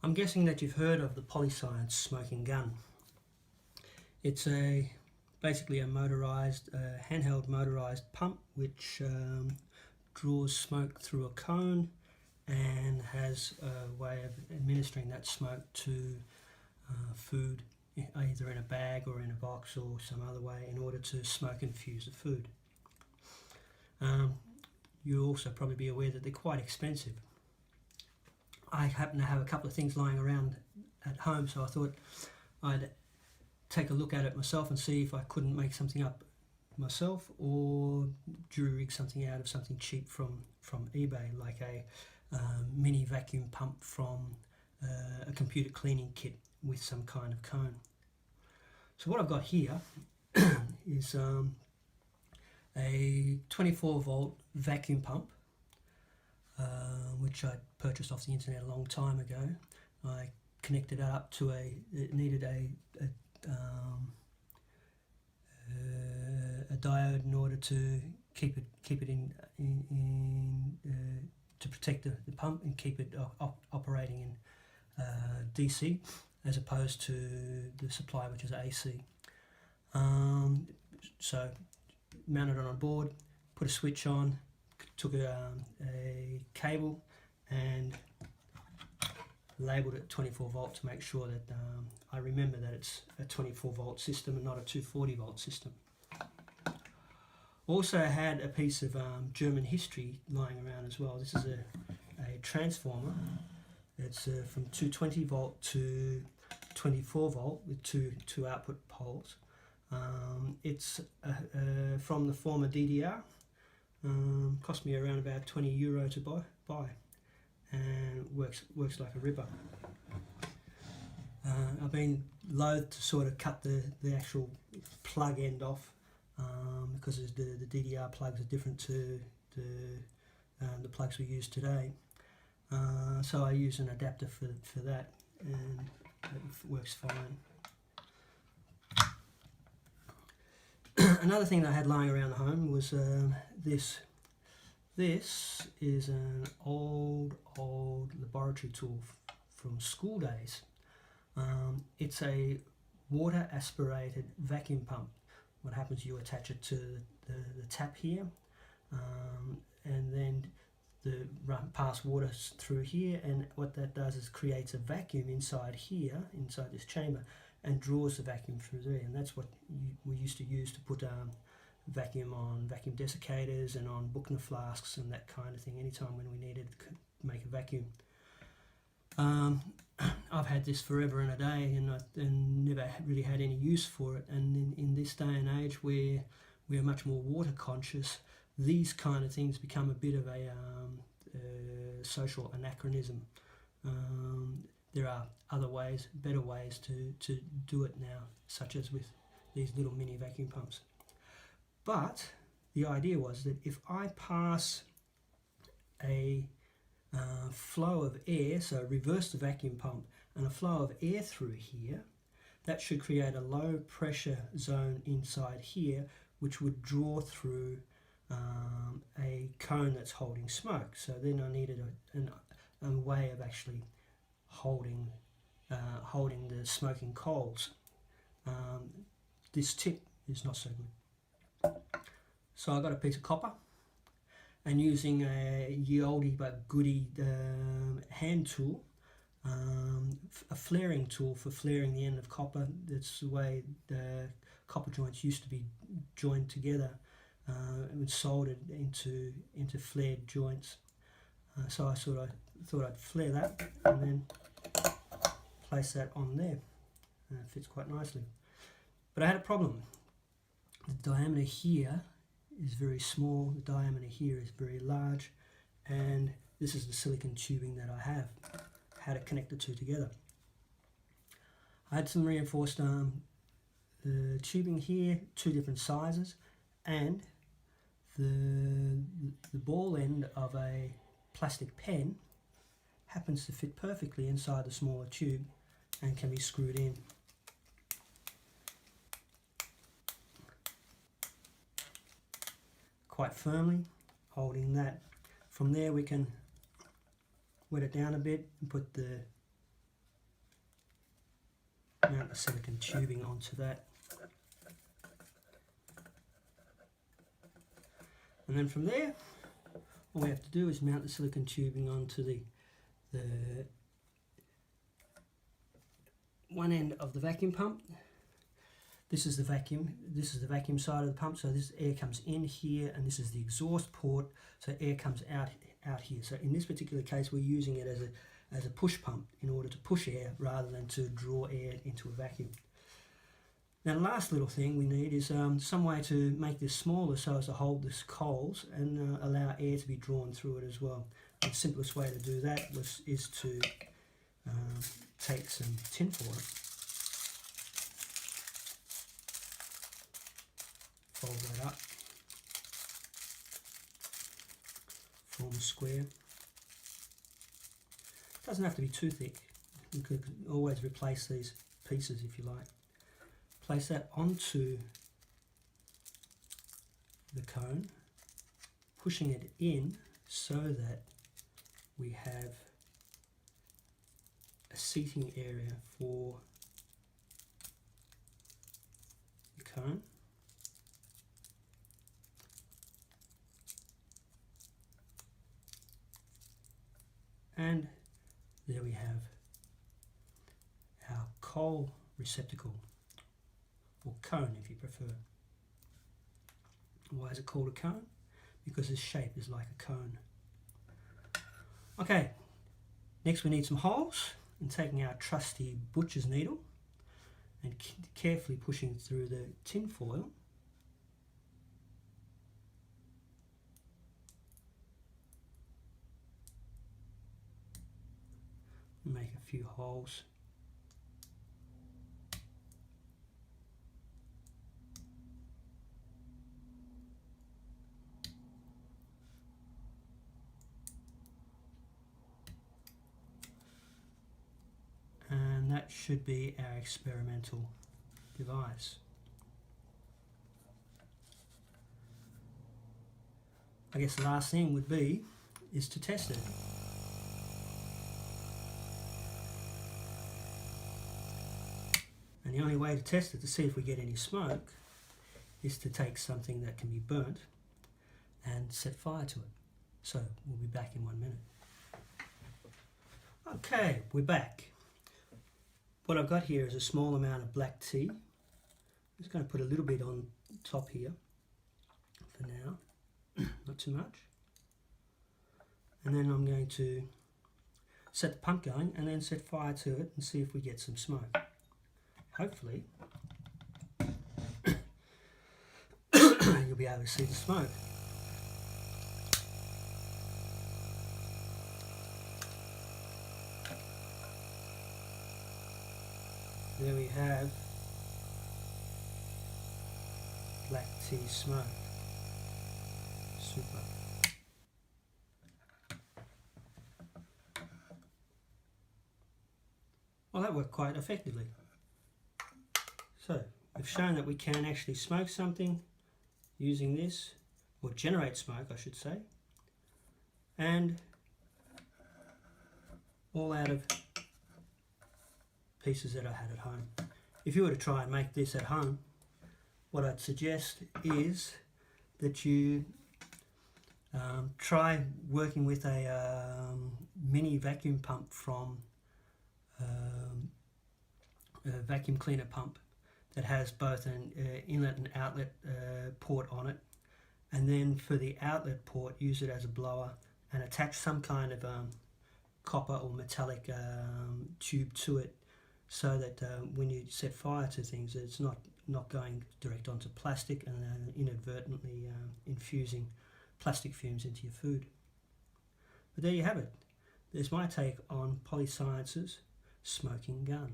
I'm guessing that you've heard of the Polyscience smoking gun. It's basically a motorized, handheld motorized pump which draws smoke through a cone and has a way of administering that smoke to food, either in a bag or in a box or some other way, in order to smoke infuse the food. You'll also probably be aware that they're quite expensive. I happen to have a couple of things lying around at home, so I thought I'd take a look at it myself and see if I couldn't make something up myself or jury-rig something out of something cheap from eBay, like a mini vacuum pump from a computer cleaning kit with some kind of cone. So what I've got here is a 24 volt vacuum pump, which I purchased off the internet a long time ago. I connected it up to it needed a diode in order to keep it in to protect the pump and keep it operating in DC as opposed to the supply, which is AC. So mounted it on board, put a switch on, took a cable and labelled it 24 volt to make sure that I remember that it's a 24 volt system and not a 240 volt system. Also had a piece of German history lying around as well. This is a transformer. It's from 220 volt to 24 volt with two output poles. It's from the former DDR. Cost me around about €20 to buy, and works like a ripper. I've been loath to sort of cut the actual plug end off because the DDR plugs are different to the plugs we use today. So I use an adapter for that, and it works fine. Another thing that I had lying around the home was this. This is an old laboratory tool from school days. It's a water aspirated vacuum pump. What happens, you attach it to the tap here, and then pass water through here, and what that does is creates a vacuum inside here, inside this chamber, and draws the vacuum through there. And that's what we used to use to put vacuum on vacuum desiccators and on Buchner flasks and that kind of thing, anytime when we needed to make a vacuum. I've had this forever and a day, and never really had any use for it. And in this day and age where we are much more water conscious, these kind of things become a bit of a social anachronism. There are other ways, better ways to do it now, such as with these little mini vacuum pumps. But the idea was that if I pass a flow of air, so reverse the vacuum pump, and a flow of air through here, that should create a low pressure zone inside here, which would draw through a cone that's holding smoke. So then I needed a way of actually holding the smoking coals. This tip is not so good. So I got a piece of copper, and using a ye oldie but goodie hand tool, a flaring tool for flaring the end of copper. That's the way the copper joints used to be joined together. It was soldered into flared joints. So I thought I'd flare that and then place that on there. It fits quite nicely. But I had a problem. The diameter here is very small, the diameter here is very large, and this is the silicon tubing that I have. How to connect the two together. I had some reinforced tubing here, two different sizes, and the ball end of a plastic pen happens to fit perfectly inside the smaller tube and can be screwed in. Quite firmly, holding that. From there we can wet it down a bit and put the mount the silicone tubing onto that. And then from there, all we have to do is mount the silicone tubing onto the one end of the vacuum pump. This is the vacuum side of the pump, so this air comes in here, and this is the exhaust port, so air comes out here. So in this particular case, we're using it as a push pump in order to push air rather than to draw air into a vacuum. Now the last little thing we need is some way to make this smaller so as to hold this coals and allow air to be drawn through it as well. The simplest way to do that is to take some tin foil, fold that up, form a square. It doesn't have to be too thick. You could always replace these pieces if you like. Place that onto the cone, pushing it in so that we have a seating area for the cone. And there we have our coal receptacle, or cone if you prefer. Why is it called a cone? Because its shape is like a cone. Okay, next we need some holes, and taking our trusty butcher's needle and carefully pushing through the tin foil. Make a few holes. And that should be our experimental device. I guess the last thing would be is to test it. And the only way to test it to see if we get any smoke is to take something that can be burnt and set fire to it. So we'll be back in 1 minute. Okay, we're back. What I've got here is a small amount of black tea. I'm just going to put a little bit on top here for now, not too much. And then I'm going to set the pump going and then set fire to it and see if we get some smoke. Hopefully you'll be able to see the smoke. There we have black tea smoke. Super. Well, that worked quite effectively. So we've shown that we can actually smoke something using this, or generate smoke I should say, and all out of pieces that I had at home. If you were to try and make this at home, what I'd suggest is that you try working with a mini vacuum pump from a vacuum cleaner pump that has both an inlet and outlet port on it, and then for the outlet port use it as a blower and attach some kind of copper or metallic tube to it, so that when you set fire to things, it's not going direct onto plastic and inadvertently infusing plastic fumes into your food. But there you have it. There's my take on Polyscience's smoking gun.